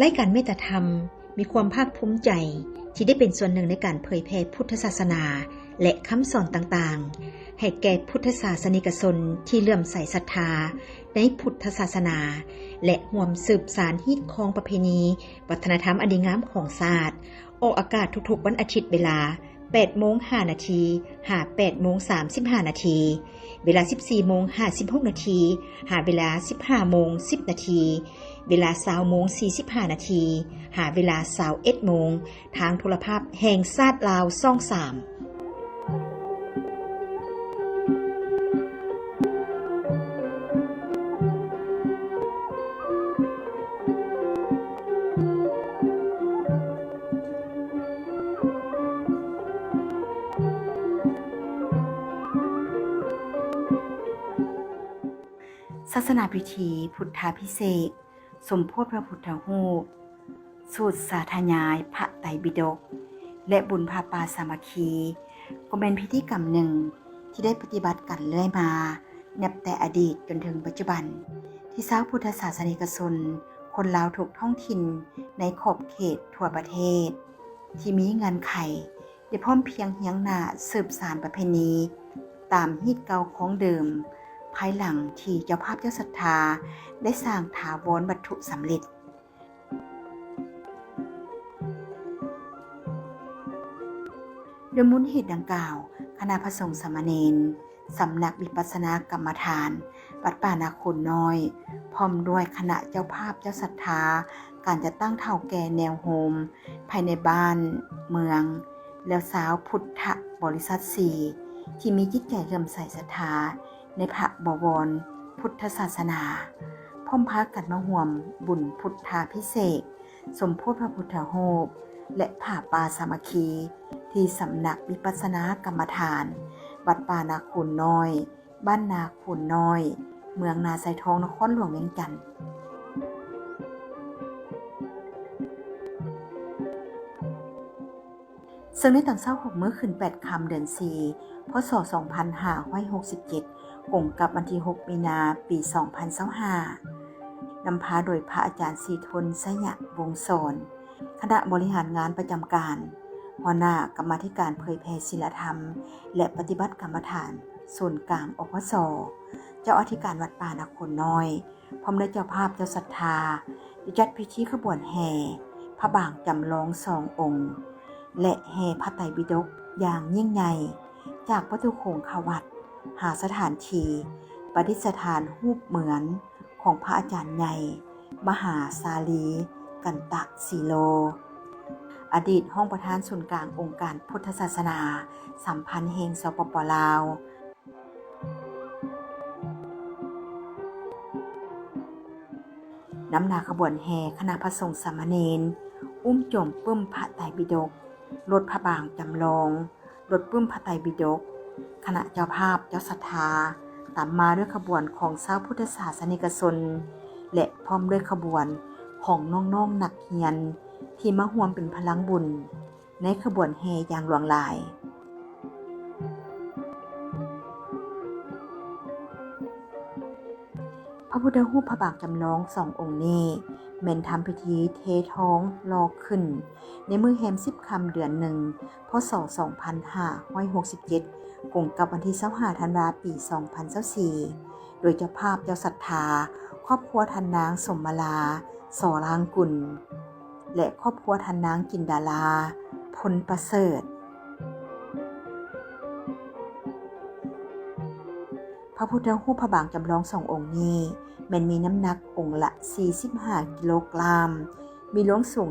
รายการเมตธรรมมีความภาคภูมิใจที่ได้เป็นส่วนหนึ่งในการเผยแผ่พุทธศาสนาและคำสอนต่างๆให้แก่พุทธศาสนิกชนที่เลื่อมใสศรัทธาในพุทธศาสนาและร่วมสืบสานฮีตของประเพณีวัฒนธรรมอันดีงามของชาติออกอากาศทุกๆวันอาทิตย์เวลา 8:05 น. หา 8:35 น. เวลา 14:56 น. หาเวลา 15:10 น. เวลา 20:45 น. หาเวลา 21:00 น. ทางโทรภาพแห่งชาติลาวช่อง 3ศาสนาพิธีพุทธาภิเษกสมโภชพระพุทธรูปสูตรสาธยายพระไตรปิฎกและบุญพาปาสามัคคีก็เป็นพิธีกรรมหนึ่งที่ได้ปฏิบัติกันเรื่อยมานับแต่อดีตจนถึงปัจจุบันที่ชาวพุทธศาสนิกชนคนลาวทุกท้องถิ่นในขอบเขตทั่วประเทศที่มีเงื่อนไขได้พร้อมเพียงเฮียงหน้าสืบสานประเพณีตามฮีตเก่าของเดิมภายหลังที่เจ้าภาพเจ้าศรัทธาได้สร้างถาวรวัตถุสำเร็จโดยมูลเหตุดังกล่าวคณะพระสงฆ์สามเณรสำนักวิปัสสนากรรมฐานวัดป่านาโคนน้อยพร้อมด้วยคณะเจ้าภาพเจ้าศรัทธาการจะตั้งเฒ่าแก่แนวโฮมภายในบ้านเมืองแล้วสาวพุทธบริษัท4ที่มีจิตใจเลื่อมใสศรัทธาในพระบวรพุทธศาสนาพร้อมพากันมาร่วมบุญพุทธาภิเษกสมโภชพระพุทธรูปและผ้าป่าสามัคคีที่สำนักวิปัสสนากรรมฐานวัดป่านาโคนน้อยบ้านนาโคนน้อยเมืองนาไซทองนครหลวงเวียงจันทน์ซึ่งในตอนเช้า6 มื้อคืน8 ค่ำเดือน 4 พ.ศ. 2567 กงกับวันที่ 6 มีนาปี 2025 นำพาโดยพระอาจารย์ศรีทนสยะวงศ์สอนคณะบริหารงานประจำการหัวหน้ากรรมาธิการเผยแผ่ศีลธรรมและปฏิบัติกรรมฐานส่วนกลางอพส.เจ้าอธิการวัดป่านาโคนน้อยพร้อมด้วยเจ้าภาพเจ้าศรัทธาได้จัดพิธีขบวนแห่พระบางจำลอง2 องค์และแห่พระไตรปิฎกอย่างยิ่งใหญ่จากประตูโขงเข้าวัดหาสถานที่ประดิษฐานรูปเหมือนของพระอาจารย์ใหญ่มหาสาลีกันตะสีโลอดีตห้องประธานส่วนกลางองค์การพุทธศาสนาสัมพันธ์แห่งสปป.ลาวนำหน้าขบวนแห่คณะพระสงฆ์สามเณรอุ้มโจมปึ้มพระไตรปิฎกรถพระบางจำลองรถปึ้มพระไตรปิฎกคณะเจ้าภาพเจ้าศรัทธาตามมาด้วยขบวนของชาวพุทธศาสนิกชนและพร้อมด้วยขบวนของน้องๆนักเรียนที่มาร่วมเป็นพลังบุญในขบวนแห่อย่างหลวงหลายพระพุทธรูปพระบางจำลอง2 องค์นี้แม่นทำพิธีเทท้องลอกขึ้นในมื้อแรม10 ค่ำเดือน 1 พ.ศ. 2567 กงกับวันที่25 ธันวาคม ปี 2024 โดยเจ้าภาพเจ้าศรัทธาครอบครัวท่านนางสมมาลาสรางกุลและครอบครัวท่านนางจินดาลาพลประเสริฐพระพุทธรูปพระบางจำลอง2 องค์นี้แม้นมีน้ำหนักองค์ละ45 กิโลกรัมมีหลวงสูง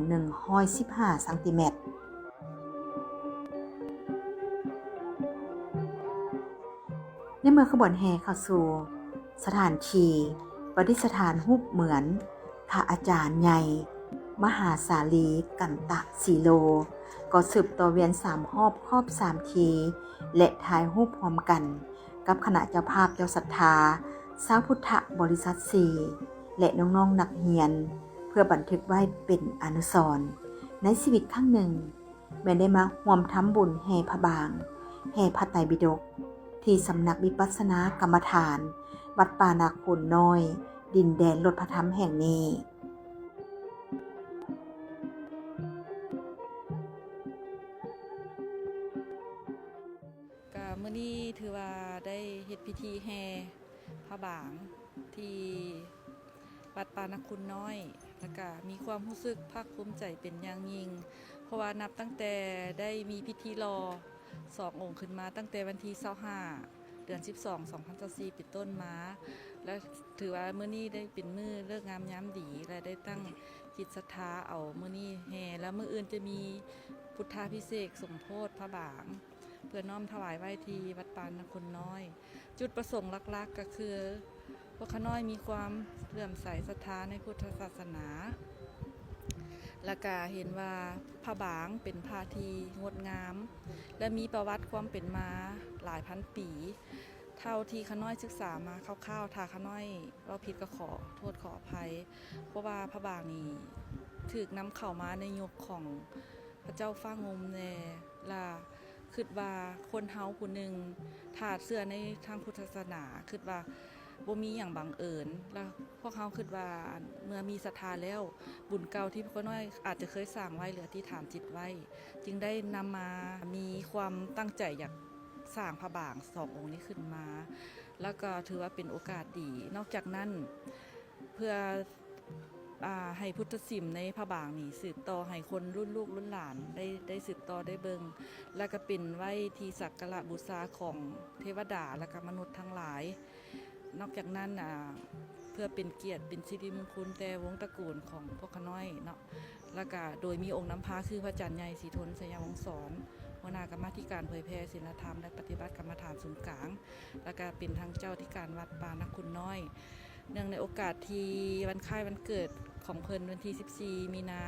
115 เซนติเมตรในเมื่อขบวนแห่เข้าสู่สถานที่ประดิษฐานรูปเหมือนพระอาจารย์ใหญ่มหาสาลีกันตะสีโลก็สืบต่อเวียน3 รอบครอบ3 ทีและถ่ายรูปพร้อมกันกับคณะเจ้าภาพเจ้าศรัทธาชาวพุทธบริษัท4และน้องๆนักเรียนเพื่อบันทึกไว้เป็นอนุสรณ์ในชีวิตครั้งหนึ่งแม้ได้มาร่วมทำบุญแห่พระบางแห่พระไตรปิฎกที่สำนักวิปัสสนากรรมฐานวัดป่านาโคนน้อยดินแดนลดพระธรรมแห่งนี้ มื้อนี้ถือว่าได้เฮ็ดพิธีแห่พระบางที่วัดปานคุณน้อยแล้วก็มีความรู้สึกภาคภูมิใจเป็นอย่างยิ่งเพราะว่านับตั้งแต่ได้มีพิธีรอ2องค์ขึ้นมาตั้งแต่วันที่25เดือน12 2024เป็นต้นมาและถือว่ามื้อนี้ได้เป็นมื้อเลิกงามยามดีและได้ตั้งจิตศรัทธาเอามื้อนี้แห่แล้วมื้ออื่นจะมีพุทธาภิเษกสมโภชพระบางเพื่อน้อมถวายไว้ที่วัดปานคุณน้อยจุดประสงค์หลักๆก็คือพวกข้าน้อยมีความเลื่อมใสศรัทธาในพุทธศาสนาและก็เห็นว่าพระบางเป็นพระที่งดงามและมีประวัติความเป็นมาหลายพันปีเท่าที่ข้าน้อยศึกษามาคร่าวๆถ้าข้าน้อยเราผิดก็ขอโทษขออภัยเพราะว่าพระบางนี้ถูกนำเข้ามาในยุคของพระเจ้าฟ้างมแน่ล่ะคิดว่าคนเฮาผู้หนึ่งถ้าเชื่อในทางพุทธศาสนาคิดว่าบ่มีอย่างบังเอิญแล้วพวกเขาคิดว่าเมื่อมีศรัทธาแล้วบุญเก่าที่พวกน้อยอาจจะเคยสร้างไว้หรือที่ฐานจิตไว้จึงได้นำมามีความตั้งใจอยากสร้างพระบาง2องค์นี้ขึ้นมาแล้วก็ถือว่าเป็นโอกาสดีนอกจากนั้นเพื่อให้พุทธศิลป์ในพระบางนี่สืบต่อให้คนรุ่นลูกรุ่นหลานได้สืบต่อได้เบิงและก็เป็นไว้ที่สักการะบูชาของเทวดาและก็มนุษย์ทั้งหลายนอกจากนั้นเพื่อเป็นเกียรติเป็นสิริมงคลแต่วงตระกูลของพวกข้าน้อยเนาะแล้วก็โดยมีองค์น้ำพาคือพระจันทร์ใหญ่ศรีทนสยามวงศ์สอนหัวหน้ากรรมาธิการเผยแพร่ศีลธรรมและปฏิบัติกรรมฐานศูนย์กลางแล้วก็เป็นทางเจ้าที่การวัดปานคุณน้อยเนื่องในโอกาสที่วันคล้ายวันเกิดของเพิ่นวันที่14มีนา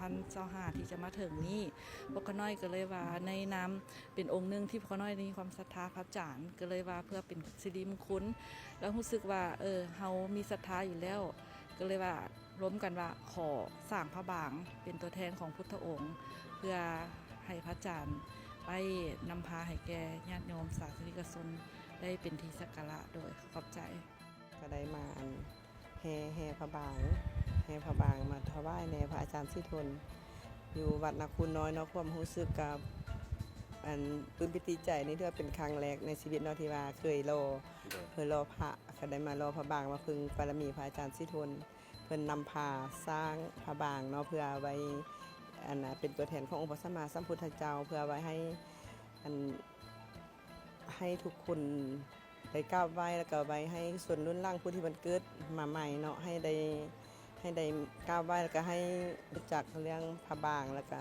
2025ที่จะมาถึงนี้พวกข้าน้อยก็เลยว่าในนามเป็นองค์หนึ่งที่พวกข้าน้อยมีความศรัทธาพระอาจารย์ก็เลยว่าเพื่อเป็นสิริมงคลแล้วรู้สึกว่าเฮามีศรัทธาอยู่แล้วก็เลยว่าร่วมกันว่าขอสร้างพระบางเป็นตัวแทนของพุทธองค์เพื่อให้พระอาจารย์ไปนำพาให้แก่ญาติโยมศาสนิกชนได้เป็นที่สักการะโดยขอบใจก็ได้มาแห่พระบางมาถวายในพระอาจารย์ศรีทนอยู่วัดนาคุณน้อยเนาะความรู้สึกกับปลื้มปิติใจนี่ถือว่าเป็นครั้งแรกในชีวิตเนาะที่ว่าเคยรอพระก็ได้มารอพระบางมาพึ่งบารมีพระอาจารย์ศรีทนเพิ่นนำพาสร้างพระบางเนาะเพื่อไว้เป็นตัวแทนขององค์พระสัมมาสัมพุทธเจ้าเพื่อไว้ให้ทุกคนได้ก้าวไว้แล้วก็ไว้ให้ส่วนรุ่นล่างผู้ที่มันเกิดมาใหม่เนาะให้ได้ก้าวไว้แล้วก็ให้รู้จักเรื่องพระบางแล้วก็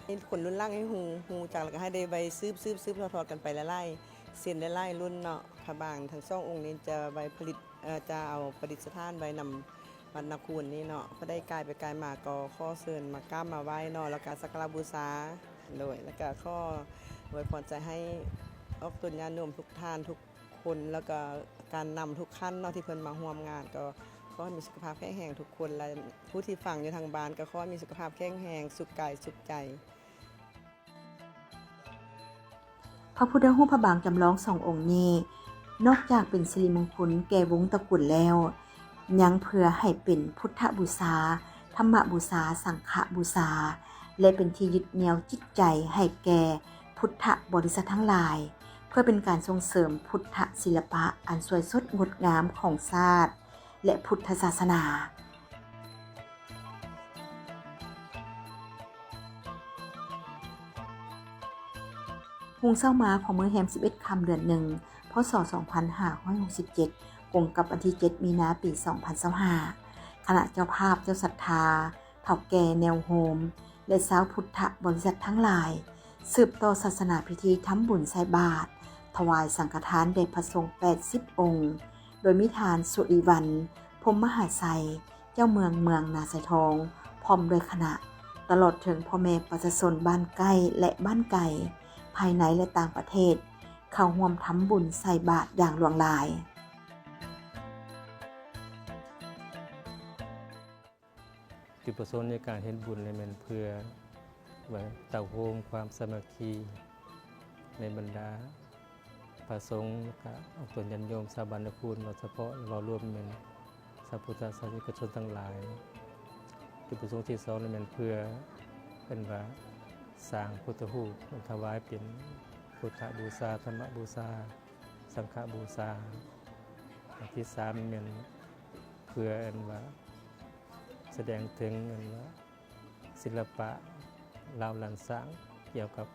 ให้คนรุ่นล่างให้ฮูจักแล้วก็ให้ได้ไปซืบทอดกันไปไล่เส้นไล่รุ่นเนาะพระบางทั้ง2องค์นี้จะไว้ผลิตจะเอาประดิษฐานไว้นำวัดนาคูนนี้เนาะพอได้กายไปกายมาก็ข้อเชิญมาก้ามมาไหว้เนาะแล้วก็สักการะบูชาโดยแล้วก็ข้ออวยพรใจให้ออกตุนญาณโยมทุกท่านทุกคนแล้วก็การนำทุกขั้นเนาะที่เพิ่นมาร่วมงานก็ขอให้มีสุขภาพแข็งแรงทุกคนและผู้ที่ฟังอยู่ทางบ้านก็ขอให้มีสุขภาพแข็งแรงสุขกายสุขใจพระพุทธรูปพระบางจำลอง2องค์นี้นอกจากเป็นสิริมงคลแก่วงตระกูลแล้วยังเพื่อให้เป็นพุทธบูชาธรรมบูชาสังฆบูชาและเป็นที่ยึดเหนี่ยวจิตใจให้แก่พุทธบริษัททั้งหลายเพื่อเป็นการส่งเสริมพุทธศิลปะอันสวยสดงดงามของชาติและพุทธศาสนาหุงเศร้ามาของมื้อแฮม11ค่ำเดือน1พศ2567ตรงกับวันที่7มีนาปี2025คณะเจ้าภาพเจ้าศรัทธาเฒ่าแก่แนวโฮมและชาวพุทธบริษัททั้งหลายสืบต่อศาสนาพิธีทำบุญใส่บาตรถวายสังฆทานแด่พระสงฆ์80องค์โดยมีทานสุริวันพรหมมหาไสยเจ้าเมืองนาไสทองพร้อมด้วยคณะตลอดถึงพ่อแม่ประชาชนบ้านใกล้และบ้านไกลภายในและต่างประเทศเข้าร่วมทำบุญใส่บาตรอย่างหลวงหลายจุดประสงค์ในการเฮ็ดบุญเลยมันเพื่อเต่าโฮมความสามัคคีในบรรดาพระสงฆ์และตนญาติโยมชาวบ้านนาคูนโดยเฉพาะเรารวมเป็นชาวพุทธศาสนิกชนทั้งหลายจุดประสงค์ที่2นี่มันเพื่อเป็นว่าสร้างพุทธรูปถวายเป็น พุทธบูชาธรรมบูชาสังฆบูชาอันที่3เป็นเพื่ออันว่าแสดงถึงอันว่าศิลปะลาวลันสร้างเกี่ยวกับ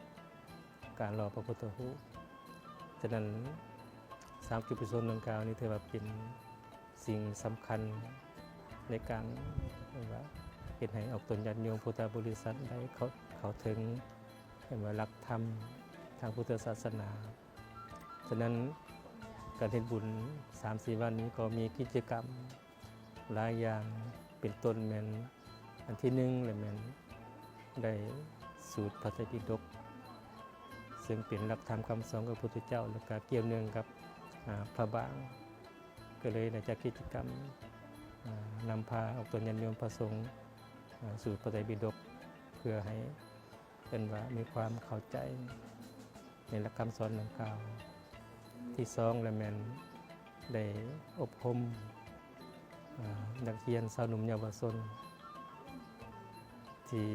การหล่อพระพุทธรูปฉะนั้น3จุดประสงค์ดังกล่าวนี้ถือว่าเป็นสิ่งสำคัญในการว่าเฮ็ดให้ออกตนญาติโยมพุทธบริษัทได้เข้าถึงว่าหลักธรรมทางพุทธศาสนาฉะนั้นการเฮ็ดบุญ 3-4 วันนี้ก็มีกิจกรรมหลายอย่างเป็นต้นแม่นอันที่1เลยแม่นได้สูตรพระไตรปิฎกซึ่งเป็นหลักธรรมคำสอนของพระพุทธเจ้าแล้วก็เกี่ยวเนื่องกับพระบางก็เลยได้จัดกิจกรรมนำพาออกตนญาติโยมพระสงฆ์สูตรพระไตรปิฎกเพื่อให้เป็นว่ามีความเข้าใจในหลักคำสอนดังกล่าวที่2และแม่นได้อบรมนักเรียนสาวหนุ่มเยาวชนที่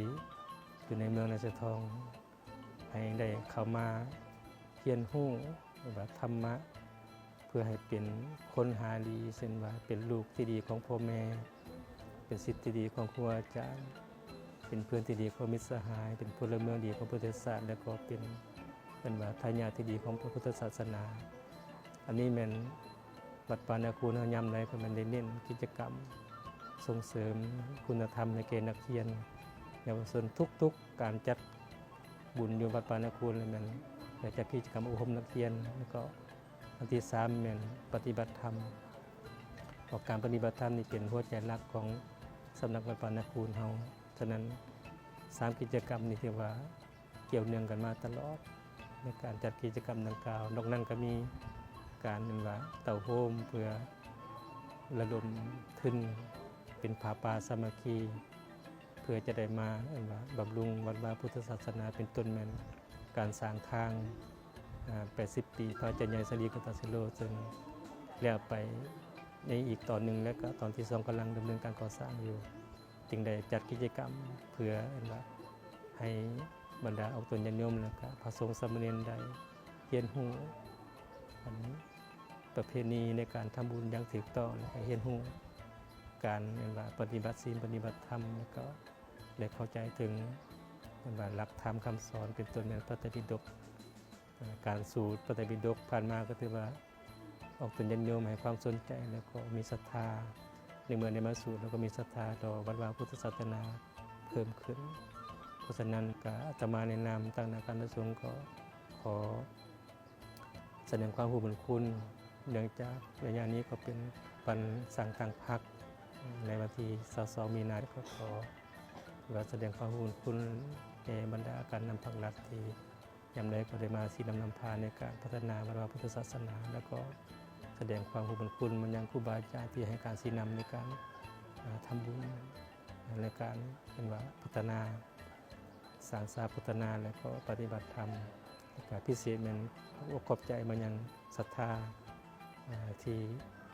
อยู่ในเมืองนาชทองให้ได้เข้ามาเรียนรู้ว่าธรรมะเพื่อให้เป็นคนหาดีเช่นว่าเป็นลูกที่ดีของพ่อแม่เป็นศิษย์ที่ดีของครูอาจารย์เป็นเพื่อนที่ดีของมิตรสหายเป็นพลเมืองดีของพุทธศาสนาและก็เป็นว่าทายาทที่ดีของพระพุทธศาสนาอันนี้แม่นวัดปานาคูนเฮาย้ำได้ก็มันได้เน้นกิจกรรมส่งเสริมคุณธรรมในแก่นักเรียนเยาวชนทุกๆการจัดบุญอยู่วัดปานาคูนเลยแม่นได้จัดกิจกรรมอบรมนักเรียนแล้วก็อันที่3แม่นปฏิบัติธรรมการปฏิบัติธรรมนี่เป็นหัวใจหลักของสำนักวัดปานาคูนเฮาฉะนั้น3กิจกรรมนี้ถือว่าเกี่ยวเนื่องกันมาตลอดในการจัดกิจกรรมดังกล่าวนอกนั้นก็มีการเป็นว่าเต่าโฮมเพื่อระดมทุนเป็นผาป่าสามัคคีเพื่อจะได้มาว่าบำรุงวัดวาพุทธศาสนาเป็นต้นแม่นการสร้างทาง80 ปีพระอาจารย์ใหญ่สรีกตสิโลซึ่งแล้วไปในอีกตอนหนึ่งและก็ตอนที่2กำลังดำเนินการก่อสร้างอยู่จึงได้จัดกิจกรรมเพื่อว่าให้บรรดาออกตนญาติโยมและก็พระสงฆ์สามเณรได้เรียนรู้ประเพณีในการทำบุญอย่างถูกต้องและเรียนรู้การว่าปฏิบัติศีลปฏิบัติธรรมแล้วก็ได้เข้าใจถึงว่าหลักธรรมคำสอนเป็นต้นในพระไตรปิฎกการสูตรพระไตรปิฎกผ่านมาก็ถือว่าออกตนญาติโยมให้ความสนใจแล้วก็มีศรัทธาในเมื่อได้มาสูตรแล้วก็มีศรัทธาต่อวัดวาพุทธศาสนาเพิ่มขึ้นเพราะฉะนั้นก็อาตมาในนามตั้งนาการสงฆ์ก็ขอแสดงความรู้บุญคุณเนื่องจากระยะนี้ก็เป็นวันสั่งทางพรรคในวันที่22 มีนาคมก็ขอแสดงความรู้บุญคุณแก่บรรดาการนำพรรครัฐที่ยามใดก็ได้มาสีนำพาในการพัฒนาวัดวาพุทธศาสนาแล้วก็แสดงความรู้บุญคุณมันยังครูบาอาจารย์ที่ให้การสีนำในการทำบุญในการเป็นว่าพัฒนาสร้างสาพัฒนาและก็ปฏิบัติธรรมพิเศษมันขอบใจมันยังศรัทธาที่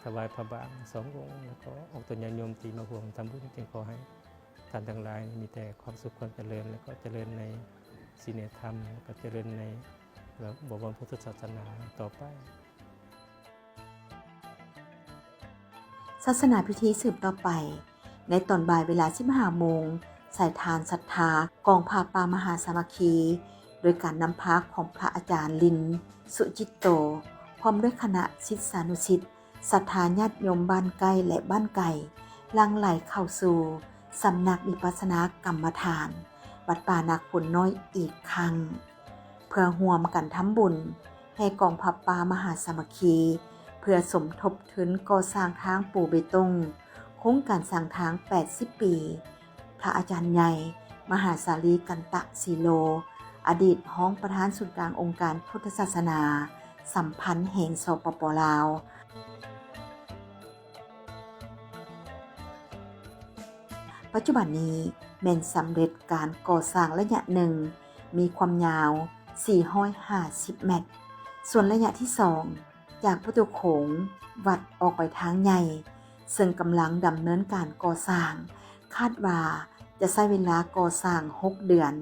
ถวายพระบาง2 องค์แล้วก็ออกตนญาติโยมที่มาร่วมทำบุญจึงขอให้ท่านทั้งหลายมีแต่ความสุขความเจริญแล้วก็เจริญในศีลธรรมแล้วก็เจริญในบวรพุทธศาสนาต่อไปศาสนาพิธีสืบต่อไปในตอนบ่ายเวลา 15 โมงสายทานศรัทธากองผ้าป่ามหาสามัคคีโดยการนำพาของพระอาจารย์ลินสุจิตโตพร้อมด้วยคณะศิษยานุศิษย์ศรัทธาญาติโยมบ้านไกลและบ้านไก่หลั่งไหลเข้าสู่สำนักวิปัสสนากรรมฐานวัดป่านาคผลน้อยอีกครั้งเพื่อร่วมกันทำบุญให้กองผ้าป่ามหาสามัคคีเพื่อสมทบทุนก่อสร้างทางปูเบตงโครงการสร้างทาง80 ปีพระอาจารย์ใหญ่มหาสาลีกันตะสีโลอดีตห้องประธานศูนย์กลางองค์การพุทธศาสนาสัมพันธ์แห่งสปป.ลาวปัจจุบันนี้แม่นสำเร็จการก่อสร้างระยะหนึ่งมีความยาว450 เมตรส่วนระยะที่2จากประตูโขงวัดออกไปทางใหญ่ซึ่งกำลังดำเนินการก่อสร้างคาดว่าจะใช้เวลาก่อสร้าง6 เดือน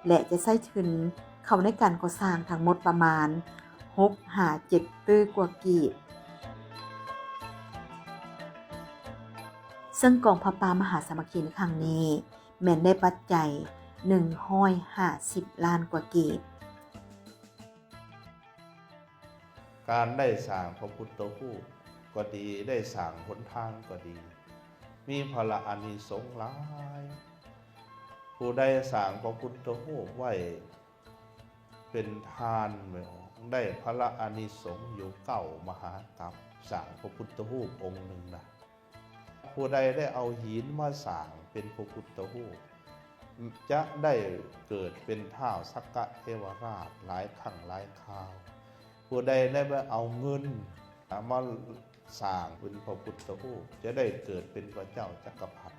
และจะใช้ทุน เข้าในการก่อสร้างทั้งหมดประมาณ6-7 ตื้อกว่ากีบซึ่งกองพระป่ามหาสามัคคีในครั้งนี้แม่นได้ปัจจัย150 ล้านกว่ากีบการได้สร้างพระพุทธรูปก็ดีได้สร้างหนทางก็ดีมีพละอานิสงส์หลายผู้ได้สร้างพระพุทธรูปไว้เป็นทานได้พละอานิสงส์อยู่9 มหากรัปสร้างพระพุทธรูปองค์หนึ่งนะผู้ใดได้เอาหินมาสร้างเป็นพระพุทธรูปจะได้เกิดเป็นท้าวสักกะเทวราชหลายครั้งหลายคราวผู้ใดได้มาเอาเงินมาสร้างเป็นพระพุทธรูปจะได้เกิดเป็นพระเจ้าจักรพรรดิ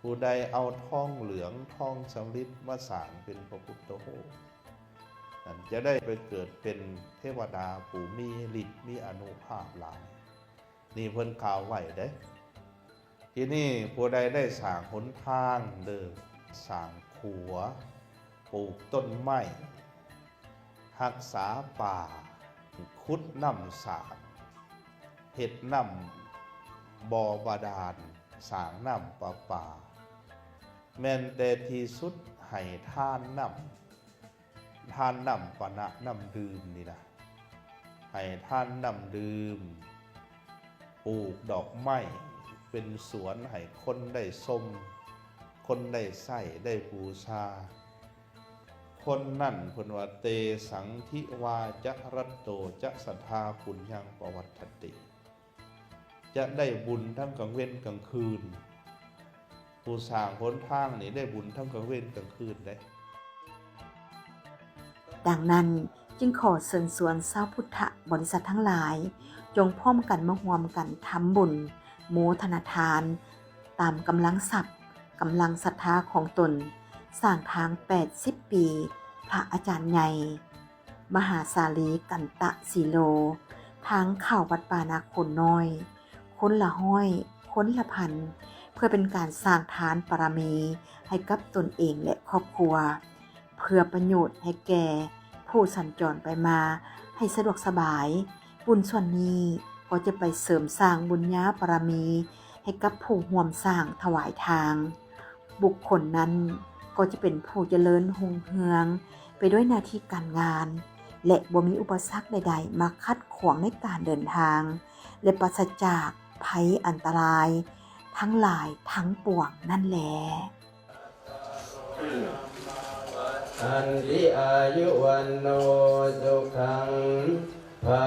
ผู้ใดเอาทองเหลืองทองสำริดมาสร้างเป็นพระพุทธรูปนั่นจะได้ไปเกิดเป็นเทวดาผู้มีฤทธิ์มีอานุภาพหลายนี่เพิ่นกล่าวไว้เด้ที่นี่ผู้ใดได้สร้างหนทางเดินสร้างขัวปลูกต้นไม้รักษาป่าขุดน้ำสร้างเฮ็ดน้ำบ่อบาดาลสร้างน้ำประปาแม่นแต่ที่สุดให้ทานน้ำปะนะน้ำดื่มนี่นะให้ทานน้ำดื่มปลูกดอกไม้เป็นสวนให้คนได้ชมคนได้ใส่ได้บูชาคนนั่นเพิ่นว่าเตสังทิวาจะรัตโตจะสัทธาปุญญังปวัตถติจะได้บุญทั้งกลางเว้นกลางคืนผู้สร้างหนทางนี่ได้บุญทั้งกลางเว้นกลางคืนได้ดังนั้นจึงขอเชิญชวนชาวพุทธบริษัททั้งหลายจงพร้อมกันมาร่วมกันทำบุญโมทนาทานตามกำลังทรัพย์กำลังศรัทธาของตนสร้างทาง80 ปีพระอาจารย์ใหญ่มหาสาลีกันตะสีโลทางเข้าวัดป่านาคนน้อยคนละห้อยคนละพันเพื่อเป็นการสร้างทานปรมีให้กับตนเองและครอบครัวเพื่อประโยชน์ให้แก่ผู้สัญจรไปมาให้สะดวกสบายบุญส่วนนี้ก็จะไปเสริมสร้างบุญญาปรมีให้กับผู้ร่วมสร้างถวายทางบุคคลนั้นก็จะเป็นผู้เจริญรุ่งเรืองไปด้วยหน้าที่การงานและบ่มีอุปสรรคใดๆมาขัดขวางในการเดินทางและปราศจากภัยอันตรายทั้งหลายทั้งปวงนั่นแหละอันติอายุวันโนสุขังภา